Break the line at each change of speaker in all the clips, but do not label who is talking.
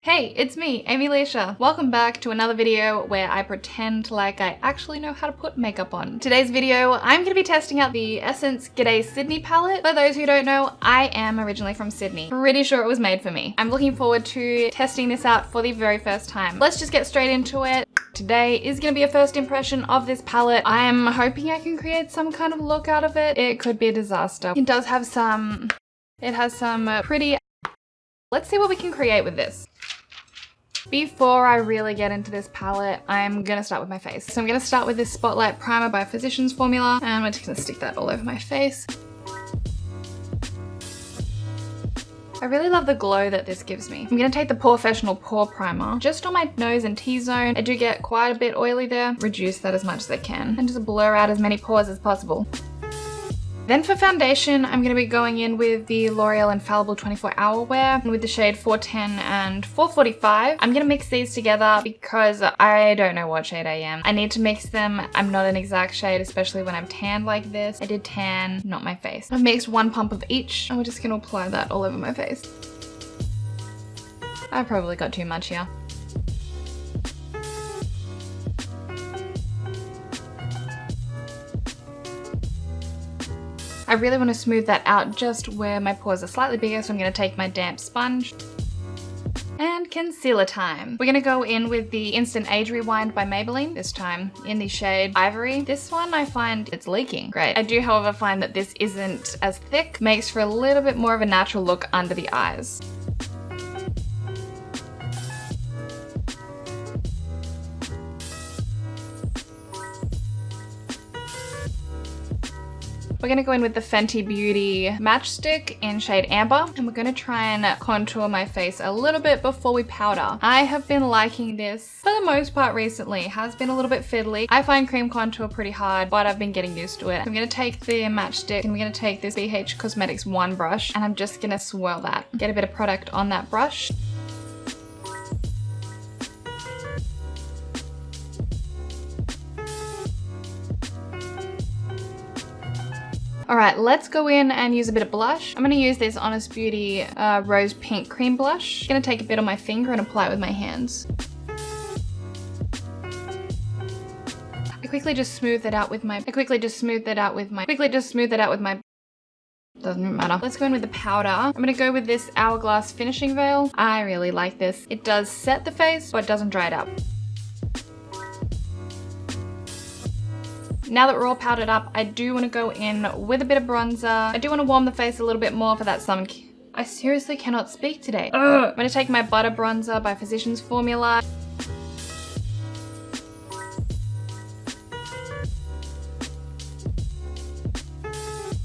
Hey, it's me, Leesha. Welcome back to another video where I pretend like I actually know how to put makeup on. Today's video, I'm gonna be testing out the Essence G'day Sydney palette. For those who don't know, I am originally from Sydney. Pretty sure it was made for me. I'm looking forward to testing this out for the very first time. Let's just get straight into it. Today is gonna be a first impression of this palette. I'm hoping I can create some kind of look out of it. It could be a disaster. It does have some, pretty, let's see what we can create with this. Before I really get into this palette, I'm gonna start with my face. So I'm gonna start with this Spotlight Primer by Physicians Formula, and I'm just gonna stick that all over my face. I really love the glow that this gives me. I'm gonna take the Professional Pore Primer just on my nose and T-zone. I do get quite a bit oily there. Reduce that as much as I can and just blur out as many pores as possible. Then for foundation, I'm going to be going in with the L'Oreal Infallible 24 Hour Wear with the shade 410 and 445. I'm going to mix these together because I don't know what shade I am. I need to mix them. I'm not an exact shade, especially when I'm tanned like this. I did tan, not my face. I've mixed one pump of each and we're just going to apply that all over my face. I probably got too much here. I really want to smooth that out just where my pores are slightly bigger, so I'm going to take my damp sponge. And concealer time. We're going to go in with the Instant Age Rewind by Maybelline, this time in the shade Ivory. This one I find it's leaking. Great. I do, however, find that this isn't as thick, makes for a little bit more of a natural look under the eyes. We're gonna go in with the Fenty Beauty Matchstick in shade Amber, and we're gonna try and contour my face a little bit before we powder. I have been liking this for the most part recently. It has been a little bit fiddly. I find cream contour pretty hard, but I've been getting used to it. I'm gonna take the matchstick and we're gonna take this BH Cosmetics One brush, and I'm just gonna swirl that. Get a bit of product on that brush. All right, let's go in and use a bit of blush. I'm gonna use this Honest Beauty Rose Pink Cream Blush. I'm gonna take a bit on my finger and apply it with my hands. I quickly just smooth that out with my, doesn't matter. Let's go in with the powder. I'm gonna go with this Hourglass Finishing Veil. I really like this. It does set the face, but it doesn't dry it up. Now that we're all powdered up, I do want to go in with a bit of bronzer. I do want to warm the face a little bit more for that sun. I seriously cannot speak today. I'm going to take my Butter Bronzer by Physicians Formula.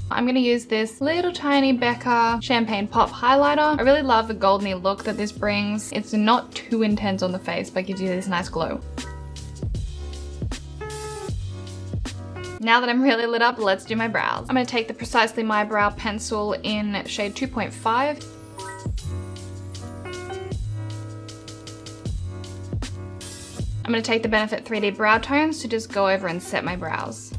I'm gonna use this little tiny BECCA Champagne Pop highlighter. I really love the goldeny look that this brings. It's not too intense on the face, but gives you this nice glow. Now that I'm really lit up, let's do my brows. I'm gonna take the Precisely My Brow pencil in shade 2.5. I'm gonna take the Benefit 3D Brow Tones to just go over and set my brows.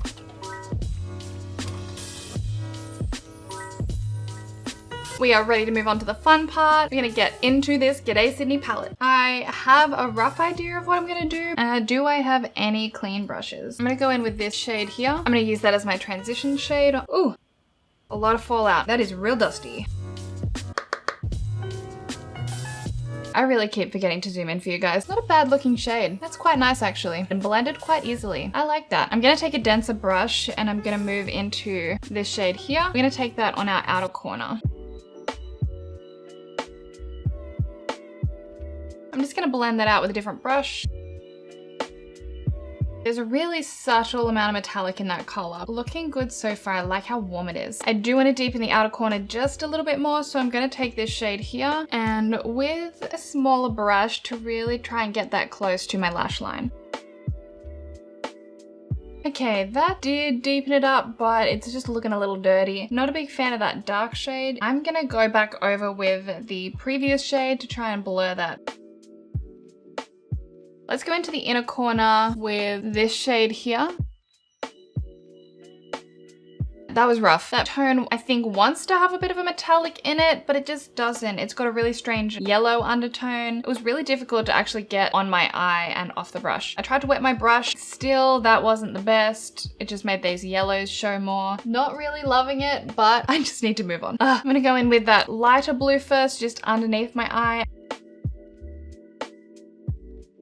We are ready to move on to the fun part. We're gonna get into this G'day Sydney palette. I have a rough idea of what I'm gonna do. Do I have any clean brushes? I'm gonna go in with this shade here. I'm gonna use that as my transition shade. Ooh, a lot of fallout. That is real dusty. I really keep forgetting to zoom in for you guys. Not a bad looking shade. That's quite nice actually. And blended quite easily. I like that. I'm gonna take a denser brush and I'm gonna move into this shade here. We're gonna take that on our outer corner. I'm just gonna blend that out with a different brush. There's a really subtle amount of metallic in that color. Looking good so far. I like how warm it is. I do want to deepen the outer corner just a little bit more, so I'm gonna take this shade here and with a smaller brush to really try and get that close to my lash line. Okay, that did deepen it up, but it's just looking a little dirty. Not a big fan of that dark shade. I'm gonna go back over with the previous shade to try and blur that. Let's go into the inner corner with this shade here. that was rough. That tone I think wants to have a bit of a metallic in it, but it just doesn't. It's got a really strange yellow undertone. It was really difficult to actually get on my eye and off the brush. I tried to wet my brush, still that wasn't the best. It just made these yellows show more. Not really loving it, but I just need to move on. I'm gonna go in with that lighter blue first, just underneath my eye.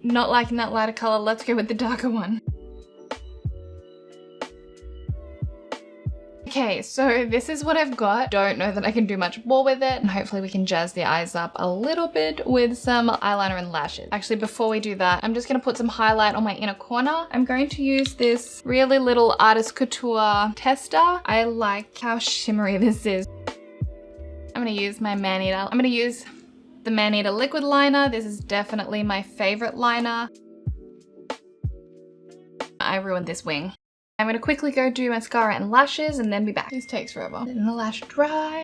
Not liking that lighter color, let's go with the darker one. Okay, so this is what I've got. Don't know that I can do much more with it. And hopefully we can jazz the eyes up a little bit with some eyeliner and lashes. Actually, before we do that, I'm just gonna put some highlight on my inner corner. I'm going to use this really little Artist Couture tester. I like how shimmery this is. I'm gonna use my Maneater. I'm gonna use the Maneater liquid liner. This is definitely my favorite liner. I ruined this wing. I'm gonna quickly go do mascara and lashes and then be back. This takes forever. Letting the lash dry.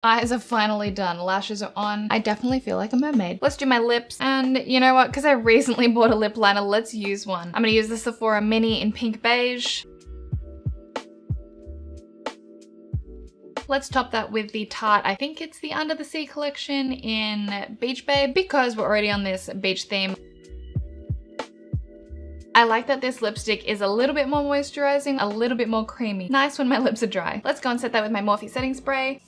Eyes are finally done. Lashes are on. I definitely feel like a mermaid. Let's do my lips. And you know what? Because I recently bought a lip liner, let's use one. I'm gonna use the Sephora Mini in Pink Beige. Let's top that with the Tarte, I think it's the Under the Sea collection in Beach Babe, because we're already on this beach theme. I like that this lipstick is a little bit more moisturizing, a little bit more creamy. Nice when my lips are dry. Let's go and set that with my Morphe setting spray.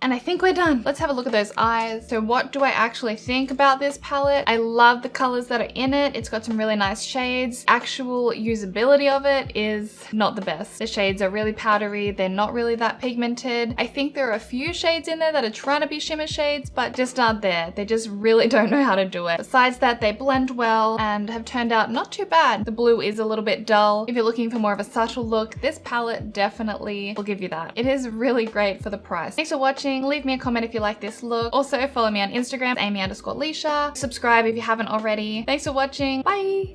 And I think we're done. Let's have a look at those eyes. So what do I actually think about this palette? I love the colors that are in it. It's got some really nice shades. Actual usability of it is not the best. The shades are really powdery. They're not really that pigmented. I think there are a few shades in there that are trying to be shimmer shades, but just aren't there. They just really don't know how to do it. Besides that, they blend well and have turned out not too bad. The blue is a little bit dull. If you're looking for more of a subtle look, this palette definitely will give you that. It is really great for the price. Thanks for watching. Leave me a comment if you like this look. Also follow me on Instagram, Amy_Leesha. Subscribe if you haven't already. Thanks for watching. Bye.